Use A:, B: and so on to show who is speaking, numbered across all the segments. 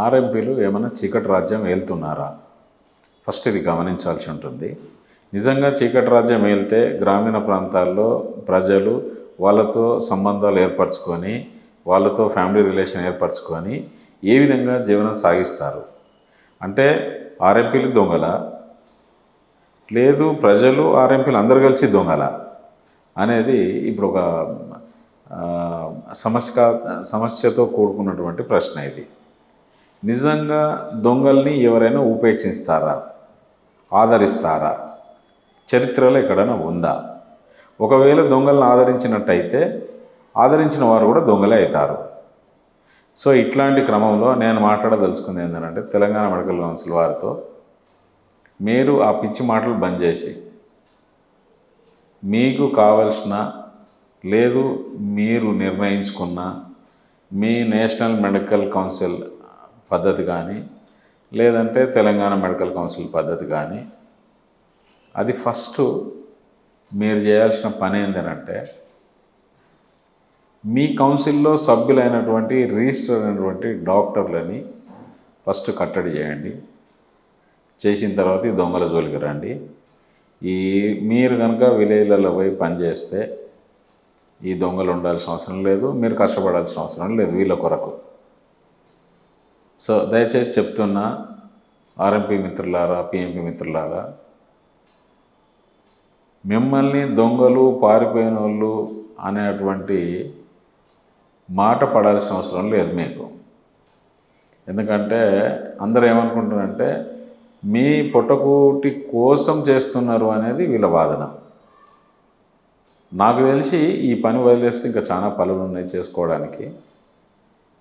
A: ఆర్ఎంపీలు ఏమైనా చీకటి రాజ్యం వెళ్తున్నారా? ఫస్ట్ ఇది గమనించాల్సి ఉంటుంది. నిజంగా చీకటి రాజ్యం వెళ్తే గ్రామీణ ప్రాంతాల్లో ప్రజలు వాళ్ళతో సంబంధాలు ఏర్పరచుకొని, వాళ్ళతో ఫ్యామిలీ రిలేషన్ ఏర్పరచుకొని ఏ విధంగా జీవనం సాగిస్తారు? అంటే ఆర్ఎంపీలు దొంగల, లేదు ప్రజలు ఆర్ఎంపీలు అందరు కలిసి దొంగల అనేది ఇప్పుడు ఒక సమస్యతో కూడుకున్నటువంటి ప్రశ్న ఇది. నిజంగా దొంగల్ని ఎవరైనా ఉపేక్షిస్తారా, ఆదరిస్తారా? చరిత్రలో ఎక్కడైనా ఉందా? ఒకవేళ దొంగలను ఆదరించినట్టయితే ఆదరించిన వారు కూడా దొంగలే అవుతారు. సో ఇట్లాంటి క్రమంలో నేను మాట్లాడదలుచుకుంది ఏంటంటే, తెలంగాణ మెడికల్ కౌన్సిల్ వారితో మీరు ఆ పిచ్చి మాటలు బంద్ చేసి, మీకు కావలసిన లేదు మీరు నిర్ణయించుకున్న మీ నేషనల్ మెడికల్ కౌన్సిల్ పద్ధతి కానీ, లేదంటే తెలంగాణ మెడికల్ కౌన్సిల్ పద్ధతి కానీ, అది ఫస్ట్ మీరు చేయాల్సిన పని ఏంటంటే, మీ కౌన్సిల్లో సభ్యులైనటువంటి రిజిస్టర్ అయినటువంటి డాక్టర్లని ఫస్ట్ కట్టడి చేయండి. చేసిన తర్వాత ఈ దొంగల జోలికి రండి. మీరు కనుక విలేజ్లలో పోయి పనిచేస్తే ఈ దొంగలు ఉండాల్సిన అవసరం లేదు, మీరు కష్టపడాల్సిన అవసరం లేదు వీళ్ళ కొరకు. సో దయచేసి చెప్తున్నా ఆర్ఎంపీ మిత్రులారా, పిఎంపీ మిత్రులారా, మిమ్మల్ని దొంగలు, పారిపోయిన వాళ్ళు అనేటువంటి మాట పడాల్సిన అవసరం లేదు మీకు. ఎందుకంటే అందరూ ఏమనుకుంటారంటే మీ పొట్టకూటి కోసం చేస్తున్నారు అనేది వీళ్ళ వాదన. నాకు తెలిసి ఈ పని వదిలేస్తే ఇంకా చాలా పనులు ఉన్నాయి చేసుకోవడానికి.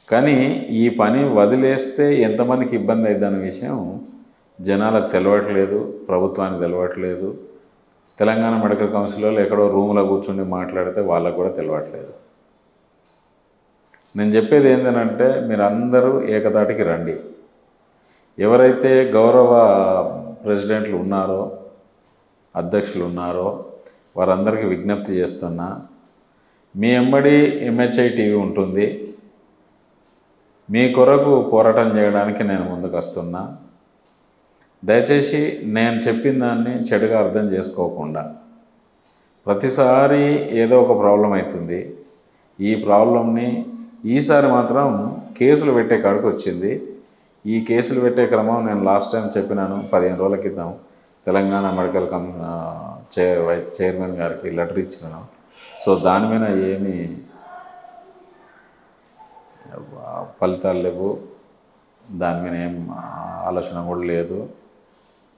A: కానీ ఈ పని వదిలేస్తే ఎంతమందికి ఇబ్బంది అవుతుందనే విషయం జనాలకు తెలియట్లేదు, ప్రభుత్వానికి తెలియట్లేదు. తెలంగాణ మెడికల్ కౌన్సిల్లో ఎక్కడో రూమ్లో కూర్చుని మాట్లాడితే వాళ్ళకు కూడా తెలియట్లేదు. నేను చెప్పేది ఏంటంటే, మీరు అందరూ ఏకతాటికి రండి. ఎవరైతే గౌరవ ప్రెసిడెంట్లు ఉన్నారో, అధ్యక్షులు ఉన్నారో వారందరికీ విజ్ఞప్తి చేస్తున్నా, మీ ఎంబడి ఎంహెచ్ఐ టీవీ ఉంటుంది. మీ కొరకు పోరాటం చేయడానికి నేను ముందుకు వస్తున్నా. దయచేసి నేను చెప్పిన దాన్ని చెడుగా అర్థం చేసుకోకుండా, ప్రతిసారి ఏదో ఒక ప్రాబ్లం అవుతుంది. ఈ ప్రాబ్లంని ఈసారి మాత్రం కేసులు పెట్టే కాడికి వచ్చింది. ఈ కేసులు పెట్టే క్రమం నేను లాస్ట్ టైం చెప్పినాను 15 రోజుల క్రితం తెలంగాణ మెడికల్ చైర్మన్ గారికి లెటర్ ఇచ్చినాను. సో దాని మీద ఏమీ ఫలితాలు లేవు, దాని మీద ఏం ఆలోచన కూడా లేదు.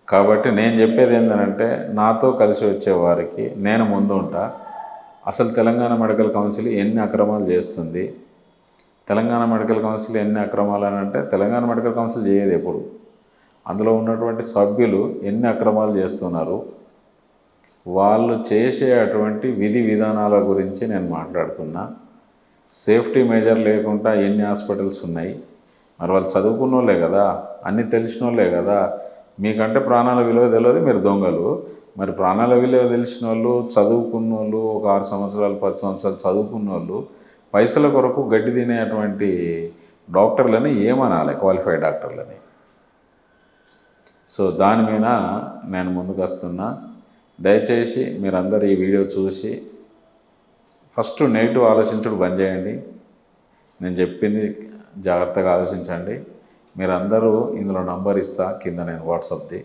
A: కాబట్టి నేను చెప్పేది ఏంటంటే, నాతో కలిసి వచ్చే వారికి నేను ముందు ఉంటా. అసలు తెలంగాణ మెడికల్ కౌన్సిల్ ఎన్ని అక్రమాలు చేస్తుంది, తెలంగాణ మెడికల్ కౌన్సిల్ ఎన్ని అక్రమాలు అని అంటే, తెలంగాణ మెడికల్ కౌన్సిల్ చేయదు ఎప్పుడు. అందులో ఉన్నటువంటి సభ్యులు ఎన్ని అక్రమాలు చేస్తున్నారు, వాళ్ళు చేసే అటువంటి విధి విధానాల గురించి నేను మాట్లాడుతున్నా. సేఫ్టీ మెజర్ లేకుండా ఎన్ని హాస్పిటల్స్ ఉన్నాయి. మరి వాళ్ళు చదువుకున్న వాళ్ళే కదా, అన్నీ తెలిసిన వాళ్ళే కదా. మీకంటే ప్రాణాల విలువ తెలియదు, మీరు దొంగలు. మరి ప్రాణాల విలువ తెలిసిన వాళ్ళు, చదువుకున్న వాళ్ళు, ఒక 6 సంవత్సరాలు 10 సంవత్సరాలు చదువుకున్న వాళ్ళు పైసల కొరకు గడ్డి తినేటువంటి డాక్టర్లని ఏమనాలి, క్వాలిఫైడ్ డాక్టర్లని? సో దాని మీద నేను ముందుకు వస్తున్నా. దయచేసి మీరందరూ ఈ వీడియో చూసి ఫస్ట్ నెగిటివ్ ఆలోచించడం బంద్ చేయండి. నేను చెప్పింది జాగ్రత్తగా ఆలోచించండి. మీరందరూ ఇందులో నంబర్ ఇస్తా కింద, నేను వాట్సాప్ది.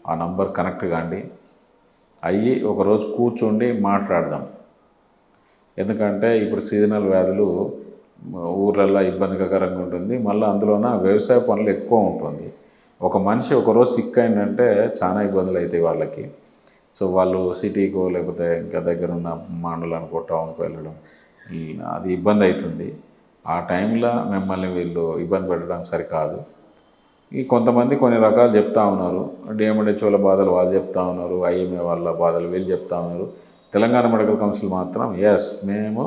A: ఆ నంబర్ కనెక్ట్ కాండి, అయ్యి ఒకరోజు కూర్చోండి మాట్లాడదాం. ఎందుకంటే ఇప్పుడు సీజనల్ వ్యాధులు ఊర్లల్లో ఇబ్బందికరంగా ఉంటుంది. మళ్ళీ అందులోన వ్యవసాయ పనులు ఎక్కువ ఉంటుంది. ఒక మనిషి ఒకరోజు సిక్ అయిందంటే చాలా ఇబ్బందులు అవుతాయి వాళ్ళకి. సో వాళ్ళు సిటీకో లేకపోతే ఇంకా దగ్గర ఉన్న మండలానికో టౌన్కి వెళ్ళడం, అది ఇబ్బంది అవుతుంది. ఆ టైంలో మిమ్మల్ని వీళ్ళు ఇబ్బంది పెట్టడం సరికాదు. కొంతమంది కొన్ని రకాలు చెప్తా ఉన్నారు. డిఎంహెచ్ఓల బాధలు వాళ్ళు చెప్తా ఉన్నారు, ఐఎంఏ వాళ్ళ బాధలు వీళ్ళు చెప్తా ఉన్నారు. తెలంగాణ మెడికల్ కౌన్సిల్ మాత్రం ఎస్, మేము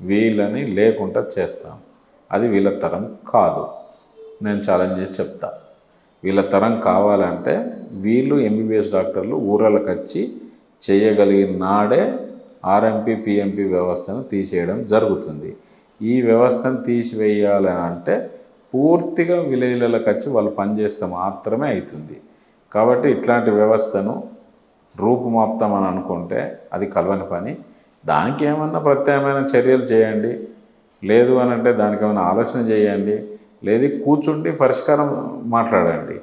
A: వీళ్ళని లేకుండా చేస్తాం. అది వీళ్ళ తరం కాదు. నేను ఛాలెంజ్ చేసి చెప్తా. వీళ్ళ తరం కావాలంటే వీళ్ళు ఎంబీబీఎస్ డాక్టర్లు ఊరలకు వచ్చి చేయగలిగిన నాడే ఆర్ఎంపీ పిఎంపీ వ్యవస్థను తీసేయడం జరుగుతుంది. ఈ వ్యవస్థను తీసివేయాలని అంటే పూర్తిగా విలేజ్లకు వచ్చి వాళ్ళు పనిచేస్తే మాత్రమే అవుతుంది. కాబట్టి ఇట్లాంటి వ్యవస్థను రూపుమాపుతామని అనుకుంటే అది కలవని పని. దానికి ఏమన్నా ప్రత్యామ్నాయ చర్యలు చేయండి, లేదు అని అంటే దానికి ఏమైనా ఆలోచన చేయండి, లేదు కూర్చుండి పరిష్కారం మాట్లాడండి.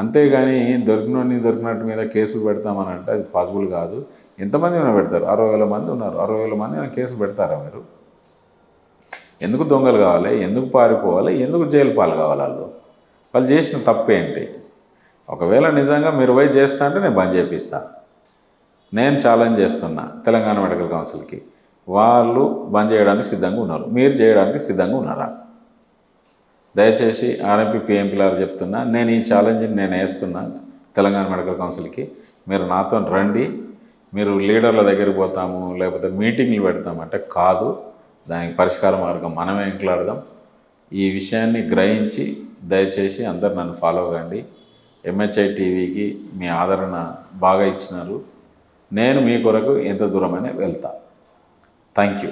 A: అంతేగాని దొరికినట్టు మీద కేసులు పెడతామని అంటే అది పాసిబుల్ కాదు. ఎంతమంది అయినా పెడతారు? 60,000 మంది ఉన్నారు. 60,000 మంది అయినా కేసులు పెడతారా మీరు? ఎందుకు దొంగలు కావాలి? ఎందుకు పారిపోవాలి? ఎందుకు జైలు పాలు కావాలి? వాళ్ళు చేసిన తప్పేంటి? ఒకవేళ నిజంగా మీరు పోయి చేస్తా అంటే నేను బంద్ చేపిస్తా. నేను ఛాలెంజ్ చేస్తున్నా తెలంగాణ మెడికల్ కౌన్సిల్కి. వాళ్ళు బంద్ చేయడానికి సిద్ధంగా ఉన్నారు. మీరు చేయడానికి సిద్ధంగా ఉన్నారా? దయచేసి ఆర్ఎంపీ పిఎంపీలారు చెప్తున్నా, నేను ఈ ఛాలెంజ్ని నేను వేస్తున్నా తెలంగాణ మెడికల్ కౌన్సిల్కి. మీరు నాతో రండి. మీరు లీడర్ల దగ్గరికి పోతాము లేకపోతే మీటింగ్లు పెడతామంటే కాదు. దానికి పరిష్కార మార్గం మనమే ఎంకలాడదాం. ఈ విషయాన్ని గ్రహించి దయచేసి అందరు నన్ను ఫాలో అవ్వండి. ఎంహెచ్ఐ టీవీకి మీ ఆదరణ బాగా ఇచ్చినారు. నేను మీ కొరకు ఎంత దూరమైనా వెళ్తా. Thank you.